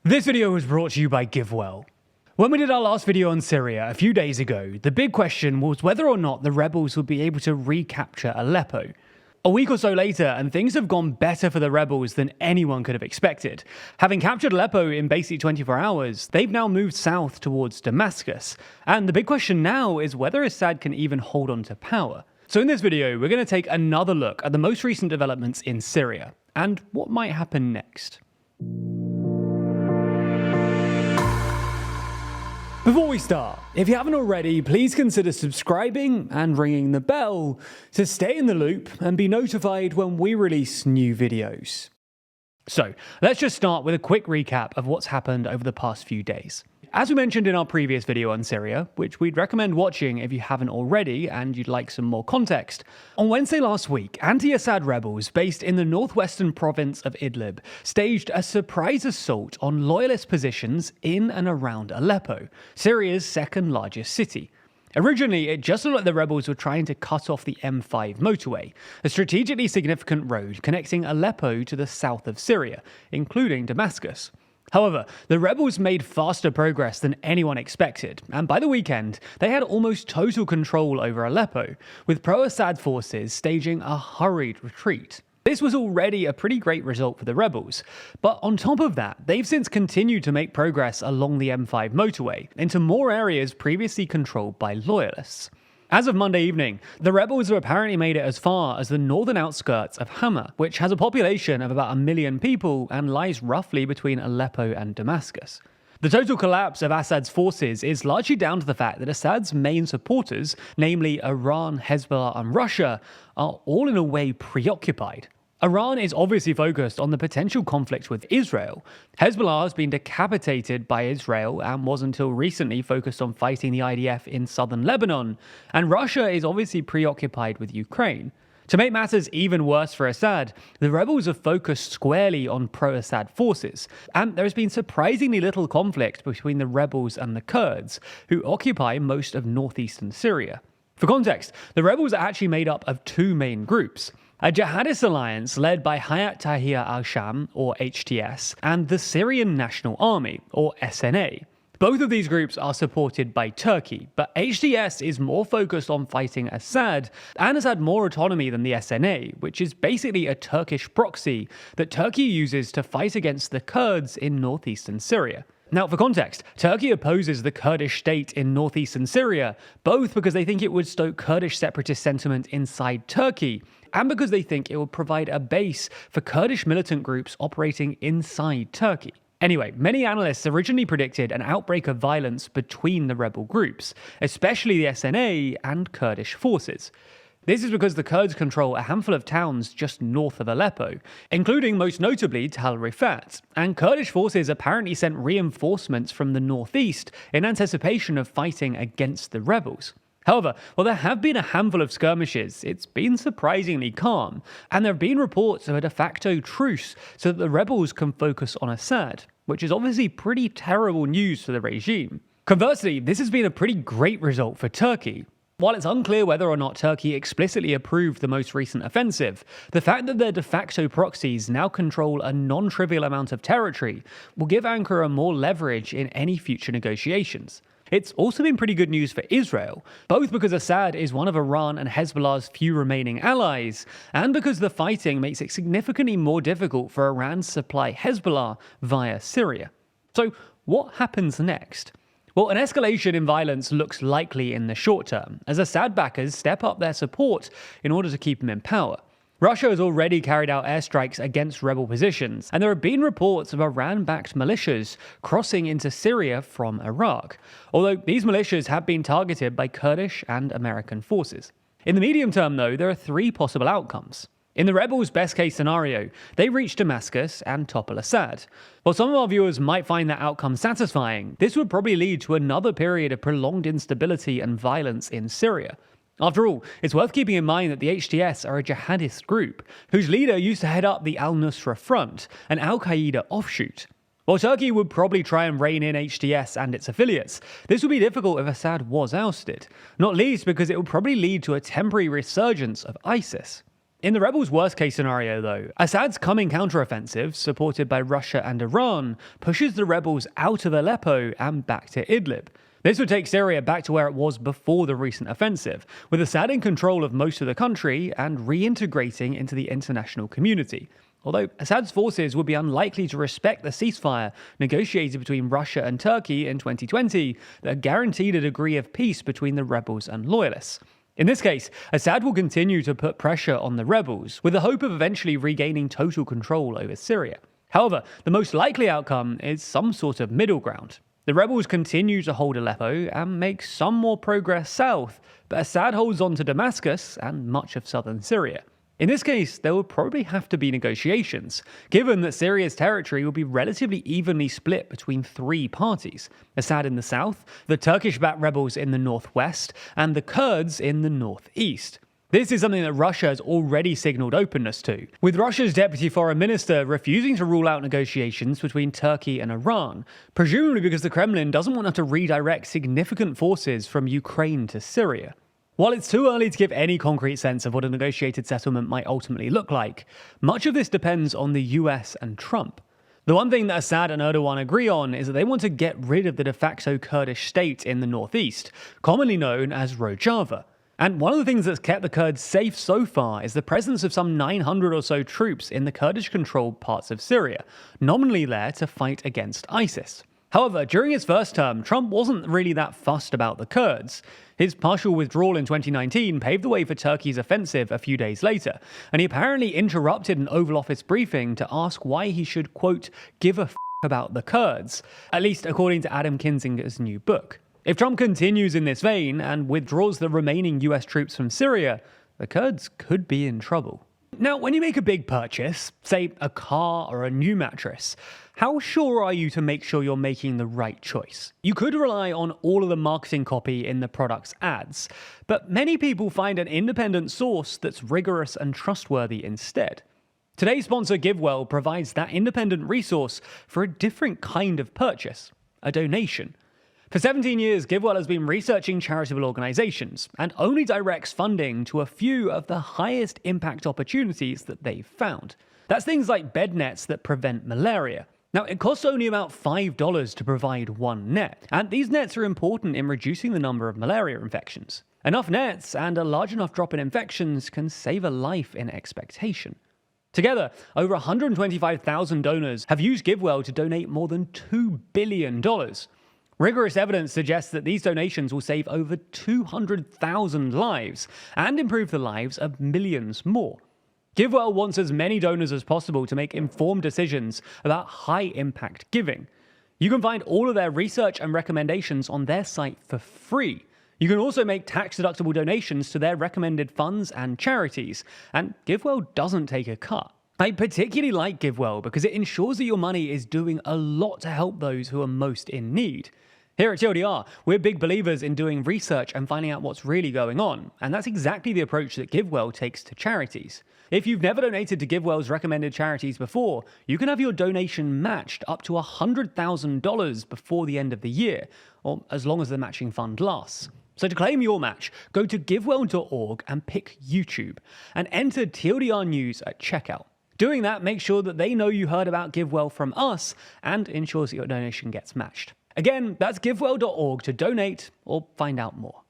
This video was brought to you by GiveWell. When we did our last video on Syria a few days ago, the big question was whether or not the rebels would be able to recapture Aleppo. A week or so later, and things have gone better for the rebels than anyone could have expected. Having captured Aleppo in basically 24 hours, they've now moved south towards Damascus. And the big question now is whether Assad can even hold on to power. So in this video, we're going to take another look at the most recent developments in Syria, and what might happen next. Before we start, if you haven't already, please consider subscribing and ringing the bell to stay in the loop and be notified when we release new videos. So, let's just start with a quick recap of what's happened over the past few days. As we mentioned in our previous video on Syria, which we'd recommend watching if you haven't already and you'd like some more context, on Wednesday last week, anti-Assad rebels based in the northwestern province of Idlib staged a surprise assault on loyalist positions in and around Aleppo, Syria's second largest city. Originally, it just looked like the rebels were trying to cut off the M5 motorway, a strategically significant road connecting Aleppo to the south of Syria, including Damascus. However, the rebels made faster progress than anyone expected, and by the weekend, they had almost total control over Aleppo, with pro-Assad forces staging a hurried retreat. This was already a pretty great result for the rebels, but on top of that, they've since continued to make progress along the M5 motorway into more areas previously controlled by loyalists. As of Monday evening, the rebels have apparently made it as far as the northern outskirts of Hama, which has a population of about 1 million people and lies roughly between Aleppo and Damascus. The total collapse of Assad's forces is largely down to the fact that Assad's main supporters, namely Iran, Hezbollah and Russia, are all in a way preoccupied. Iran is obviously focused on the potential conflict with Israel. Hezbollah has been decapitated by Israel and was until recently focused on fighting the IDF in southern Lebanon. And Russia is obviously preoccupied with Ukraine. To make matters even worse for Assad, the rebels have focused squarely on pro-Assad forces, and there has been surprisingly little conflict between the rebels and the Kurds, who occupy most of northeastern Syria. For context, the rebels are actually made up of two main groups: a jihadist alliance led by Hayat Tahrir al-Sham, or HTS, and the Syrian National Army, or SNA. Both of these groups are supported by Turkey, but HTS is more focused on fighting Assad and has had more autonomy than the SNA, which is basically a Turkish proxy that Turkey uses to fight against the Kurds in northeastern Syria. Now, for context, Turkey opposes the Kurdish state in northeastern Syria, both because they think it would stoke Kurdish separatist sentiment inside Turkey, and because they think it would provide a base for Kurdish militant groups operating inside Turkey. Anyway, many analysts originally predicted an outbreak of violence between the rebel groups, especially the SNA and Kurdish forces. This is because the Kurds control a handful of towns just north of Aleppo, including most notably Tal Rifat, and Kurdish forces apparently sent reinforcements from the northeast in anticipation of fighting against the rebels. However, while there have been a handful of skirmishes, it's been surprisingly calm, and there have been reports of a de facto truce so that the rebels can focus on Assad, which is obviously pretty terrible news for the regime. Conversely, this has been a pretty great result for Turkey. While it's unclear whether or not Turkey explicitly approved the most recent offensive, the fact that their de facto proxies now control a non-trivial amount of territory will give Ankara more leverage in any future negotiations. It's also been pretty good news for Israel, both because Assad is one of Iran and Hezbollah's few remaining allies, and because the fighting makes it significantly more difficult for Iran to supply Hezbollah via Syria. So, what happens next? Well, an escalation in violence looks likely in the short term, as Assad backers step up their support in order to keep him in power. Russia has already carried out airstrikes against rebel positions, and there have been reports of Iran-backed militias crossing into Syria from Iraq, although these militias have been targeted by Kurdish and American forces. In the medium term, though, there are three possible outcomes. In the rebels' best-case scenario, they reach Damascus and topple Assad. While some of our viewers might find that outcome satisfying, this would probably lead to another period of prolonged instability and violence in Syria. After all, it's worth keeping in mind that the HTS are a jihadist group, whose leader used to head up the al-Nusra Front, an al-Qaeda offshoot. While Turkey would probably try and rein in HTS and its affiliates, this would be difficult if Assad was ousted, not least because it would probably lead to a temporary resurgence of ISIS. In the rebels' worst-case scenario, though, Assad's coming counteroffensive, supported by Russia and Iran, pushes the rebels out of Aleppo and back to Idlib. This would take Syria back to where it was before the recent offensive, with Assad in control of most of the country and reintegrating into the international community. Although Assad's forces would be unlikely to respect the ceasefire negotiated between Russia and Turkey in 2020 that guaranteed a degree of peace between the rebels and loyalists. In this case, Assad will continue to put pressure on the rebels, with the hope of eventually regaining total control over Syria. However, the most likely outcome is some sort of middle ground. The rebels continue to hold Aleppo and make some more progress south, but Assad holds on to Damascus and much of southern Syria. In this case, there would probably have to be negotiations, given that Syria's territory would be relatively evenly split between three parties: Assad in the south, the Turkish-backed rebels in the northwest, and the Kurds in the northeast. This is something that Russia has already signalled openness to, with Russia's deputy foreign minister refusing to rule out negotiations between Turkey and Iran, presumably because the Kremlin doesn't want to redirect significant forces from Ukraine to Syria. While it's too early to give any concrete sense of what a negotiated settlement might ultimately look like, much of this depends on the US and Trump. The one thing that Assad and Erdogan agree on is that they want to get rid of the de facto Kurdish state in the northeast, commonly known as Rojava. And one of the things that's kept the Kurds safe so far is the presence of some 900 or so troops in the Kurdish-controlled parts of Syria, nominally there to fight against ISIS. However, during his first term, Trump wasn't really that fussed about the Kurds. His partial withdrawal in 2019 paved the way for Turkey's offensive a few days later, and he apparently interrupted an Oval Office briefing to ask why he should, quote, give a f*** about the Kurds, at least according to Adam Kinzinger's new book. If Trump continues in this vein and withdraws the remaining US troops from Syria, the Kurds could be in trouble. Now, when you make a big purchase, say a car or a new mattress, how sure are you to make sure you're making the right choice? You could rely on all of the marketing copy in the product's ads, but many people find an independent source that's rigorous and trustworthy instead. Today's sponsor GiveWell provides that independent resource for a different kind of purchase, a donation. For 17 years, GiveWell has been researching charitable organizations and only directs funding to a few of the highest impact opportunities that they've found. That's things like bed nets that prevent malaria. Now, it costs only about $5 to provide one net, and these nets are important in reducing the number of malaria infections. Enough nets and a large enough drop in infections can save a life in expectation. Together, over 125,000 donors have used GiveWell to donate more than $2 billion. Rigorous evidence suggests that these donations will save over 200,000 lives and improve the lives of millions more. GiveWell wants as many donors as possible to make informed decisions about high-impact giving. You can find all of their research and recommendations on their site for free. You can also make tax-deductible donations to their recommended funds and charities, and GiveWell doesn't take a cut. I particularly like GiveWell because it ensures that your money is doing a lot to help those who are most in need. Here at TLDR, we're big believers in doing research and finding out what's really going on, and that's exactly the approach that GiveWell takes to charities. If you've never donated to GiveWell's recommended charities before, you can have your donation matched up to $100,000 before the end of the year, or as long as the matching fund lasts. So to claim your match, go to givewell.org and pick YouTube, and enter TLDR News at checkout. Doing that makes sure that they know you heard about GiveWell from us and ensures that your donation gets matched. Again, that's givewell.org to donate or find out more.